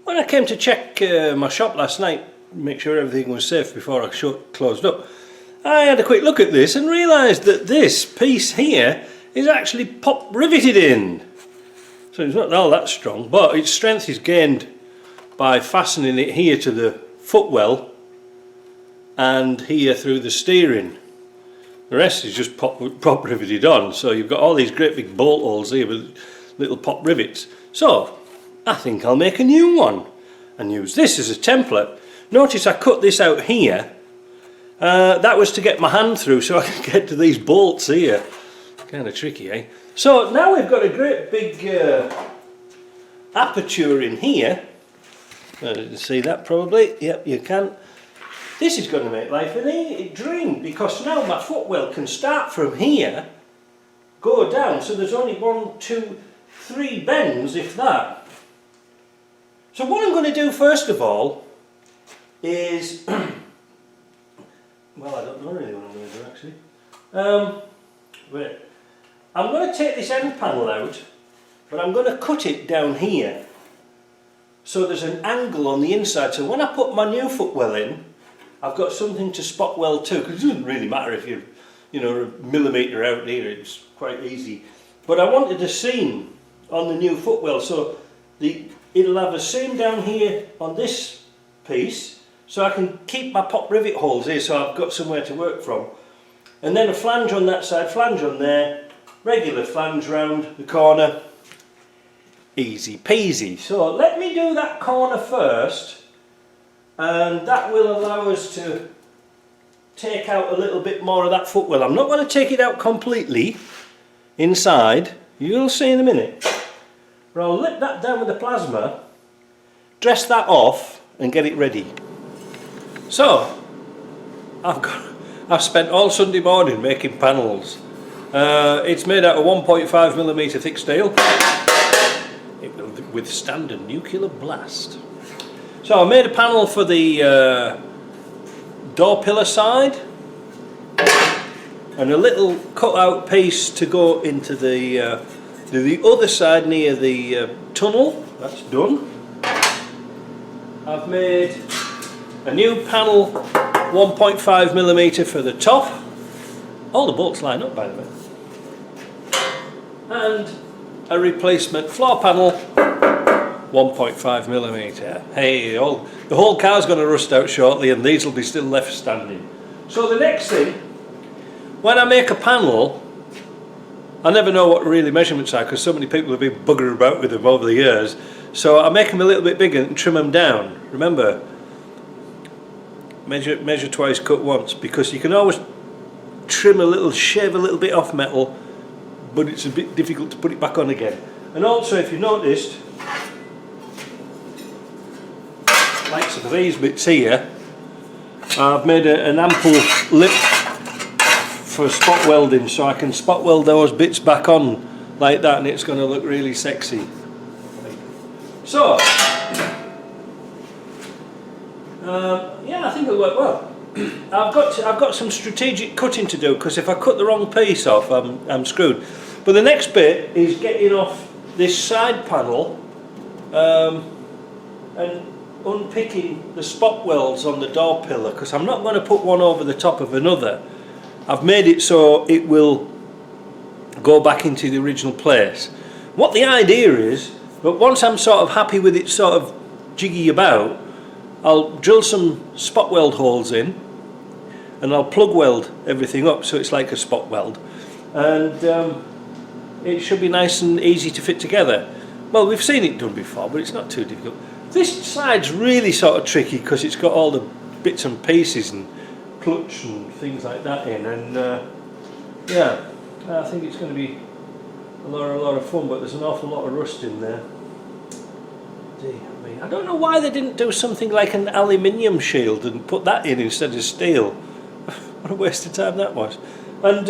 When I came to check my shop last night, make sure everything was safe before I closed up, I had a quick look at this and realised that this piece here is actually pop riveted in. So it's not all that strong, but its strength is gained by fastening it here to the footwell and here through the steering. The rest is just pop riveted on, so you've got all these great big bolt holes here with little pop rivets. So I think I'll make a new one and use this as a template. Notice I cut this out here. That was to get my hand through so I can get to these bolts here. Kind of tricky, eh? So now we've got a great big aperture in here. You can see that probably. Yep, you can. This is going to make life a dream, because now my footwell can start from here, go down, so there's only 1, 2, 3 bends, if that. So what I'm going to do first of all is, well, I don't know really what I'm going to do actually. Wait. I'm going to take this end panel out, but I'm going to cut it down here, so there's an angle on the inside, so when I put my new footwell in, I've got something to spot weld to, because it doesn't really matter if you're, a millimetre out here, it's quite easy. But I wanted a seam on the new footwell, so it'll have a seam down here on this piece, so I can keep my pop rivet holes here, so I've got somewhere to work from. And then a flange on that side, flange on there, regular flange round the corner, easy peasy. So let me do that corner first, and that will allow us to take out a little bit more of that footwell. I'm not going to take it out completely inside, you'll see in a minute. But I'll lip that down with the plasma, dress that off and get it ready. So I've spent all Sunday morning making panels. It's made out of 1.5mm thick steel. It will withstand a nuclear blast. So I made a panel for the door pillar side and a little cut out piece to go into the other side near the tunnel. That's done. I've made a new panel 1.5mm for the top. All the bolts line up, by the way. And a replacement floor panel 1.5mm. Hey, the whole car's going to rust out shortly and these will be still left standing. So the next thing, when I make a panel, I never know what really measurements are because so many people have been buggering about with them over the years. So I make them a little bit bigger and trim them down. Remember, measure twice, cut once, because you can always trim a little, shave a little bit off metal, but it's a bit difficult to put it back on again. And also, if you noticed, like some of these bits here, I've made an ample lip for spot welding, so I can spot weld those bits back on like that, and it's going to look really sexy. So yeah, I think it'll work well. I've got some strategic cutting to do, because if I cut the wrong piece off, I'm screwed. But the next bit is getting off this side panel and unpicking the spot welds on the door pillar, because I'm not going to put one over the top of another. I've made it so it will go back into the original place. What the idea is, but once I'm sort of happy with it sort of jiggy about, I'll drill some spot weld holes in and I'll plug weld everything up so it's like a spot weld, and it should be nice and easy to fit together. Well, we've seen it done before, but it's not too difficult. This side's really sort of tricky because it's got all the bits and pieces and clutch and things like that in, and yeah, I think it's going to be a lot of fun, but there's an awful lot of rust in there. I don't know why they didn't do something like an aluminium shield and put that in instead of steel. What a waste of time that was. And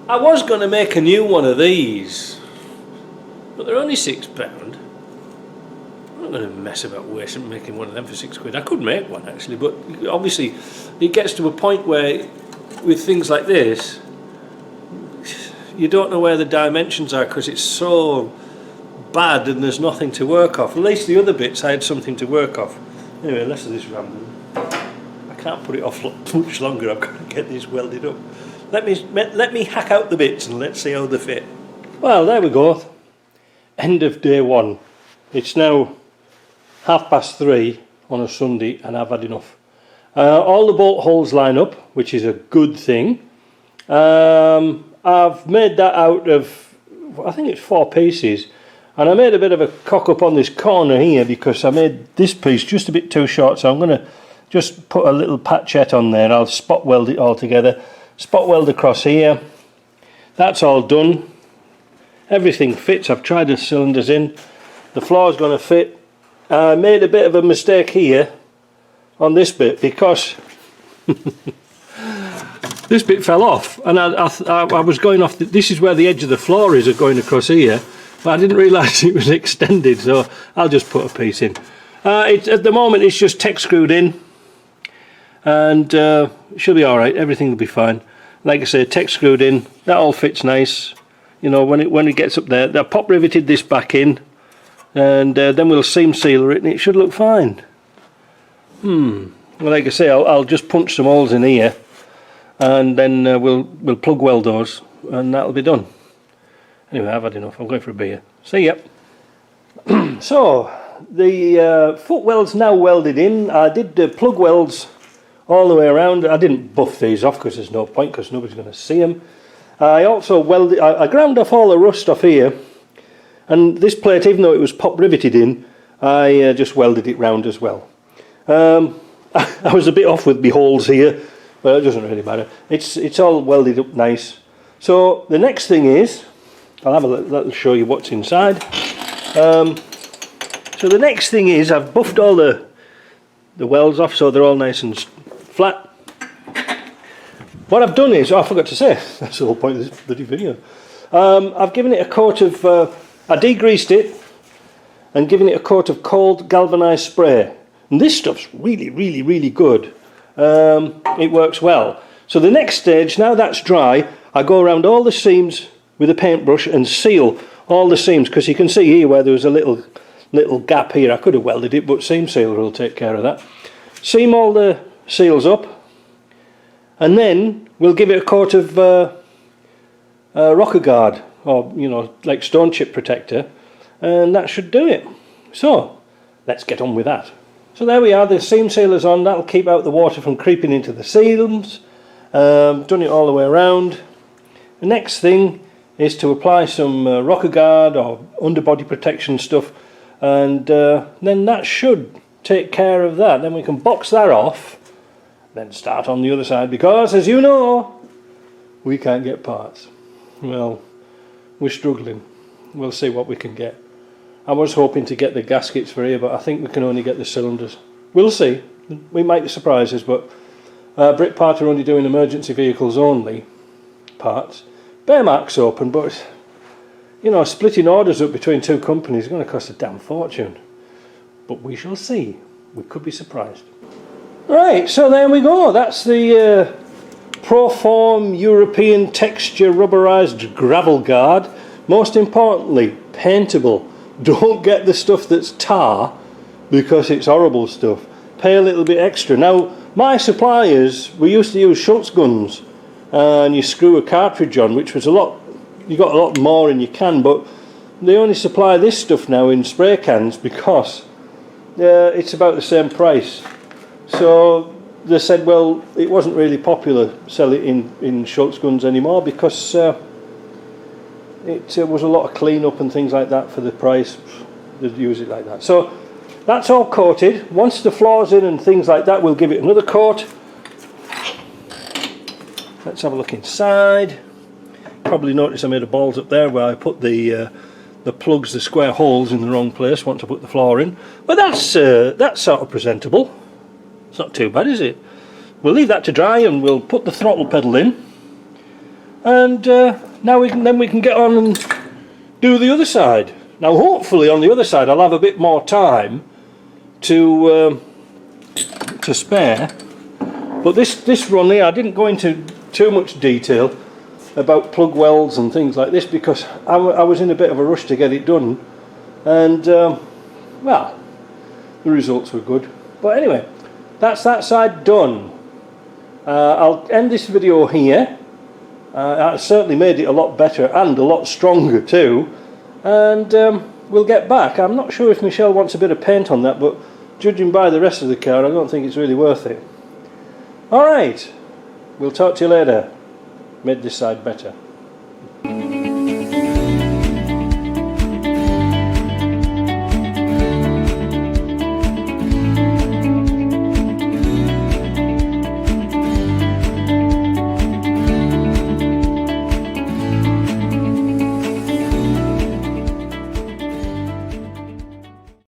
I was going to make a new one of these, but they're only £6. I'm not going to mess about wasting making one of them for £6. I could make one actually, but obviously it gets to a point where with things like this you don't know where the dimensions are because it's so bad and there's nothing to work off. At least the other bits I had something to work off. Anyway, less of this rambling. I can't put it off much longer. I've got to get this welded up. Let me hack out the bits and let's see how they fit. Well, there we go. End of day one. It's now 3:30 on a Sunday and I've had enough. All the bolt holes line up, which is a good thing. I've made that out of, I think it's 4 pieces, and I made a bit of a cock up on this corner here because I made this piece just a bit too short, so I'm going to just put a little patchette on there. I'll spot weld it all together, spot weld across here. That's all done. Everything fits. I've tried the cylinders in. The floor's going to fit. I made a bit of a mistake here on this bit because this bit fell off, and I was going off. This is where the edge of the floor is, going across here, but I didn't realise it was extended, so I'll just put a piece in. At the moment it's just tech screwed in, and it should be alright. Everything will be fine. Like I say, tech screwed in. That all fits nice. You know, when it gets up there, I pop riveted this back in, and then we'll seam sealer it, and it should look fine. Well, like I say, I'll just punch some holes in here, and then we'll plug weld those, and that'll be done. Anyway, I've had enough. I'm going for a beer. See ya. So the footwell's now welded in. I did plug welds all the way around. I didn't buff these off because there's no point, because nobody's going to see them. I also welded. I ground off all the rust off here, and this plate, even though it was pop riveted in, I just welded it round as well. I was a bit off with my holes here, but it doesn't really matter. It's all welded up nice. So the next thing is, I'll have a little show you what's inside. So the next thing is, I've buffed all the welds off so they're all nice and flat. What I've done is, I forgot to say, that's the whole point of this bloody video. I've given it a coat of, I degreased it and given it a coat of cold galvanised spray. And this stuff's really, really, really good. It works well. So the next stage, now that's dry, I go around all the seams with a paintbrush and seal all the seams, because you can see here where there was a little gap here. I could have welded it, but seam sealer will take care of that. Seam all the seals up, and then we'll give it a coat of rocker guard, or like stone chip protector, and that should do it. So let's get on with that. So there we are, the seam sealer's on. That'll keep out the water from creeping into the seams. Done it all the way around. The next thing is to apply some rocker guard or underbody protection stuff, and then that should take care of that. Then we can box that off, then start on the other side, because as you know, we can't get parts. Well, we're struggling. We'll see what we can get. I was hoping to get the gaskets for here, but I think we can only get the cylinders. We'll see. We might be surprises, but Britpart are only doing emergency vehicles only parts. Bearmark's open, but splitting orders up between two companies is going to cost a damn fortune. But we shall see. We could be surprised. Right, so there we go. That's the Proform European Texture Rubberized Gravel Guard. Most importantly, paintable. Don't get the stuff that's tar, because it's horrible stuff. Pay a little bit extra. Now, my suppliers, we used to use Schultz guns, and you screw a cartridge on, which was you got a lot more in your can, but they only supply this stuff now in spray cans because it's about the same price. So they said, well, it wasn't really popular selling in Schultz guns anymore, because it was a lot of clean-up and things like that for the price. They'd use it like that. So that's all coated. Once the floor's in and things like that, we'll give it another coat. Let's have a look inside. Probably noticed I made a balls up there where I put the plugs, the square holes, in the wrong place. Want to put the floor in, but that's sort of presentable. It's not too bad, is it? We'll leave that to dry, and we'll put the throttle pedal in, and now we can get on and do the other side. Now, hopefully, on the other side, I'll have a bit more time to spare. But this run here, I didn't go into too much detail about plug welds and things like this, because I was in a bit of a rush to get it done. and well, the results were good. But anyway, that's that side done. I'll end this video here. I certainly made it a lot better and a lot stronger too, and we'll get back. I'm not sure if Michelle wants a bit of paint on that, but judging by the rest of the car, I don't think it's really worth it. Alright, we'll talk to you later. Made this side better.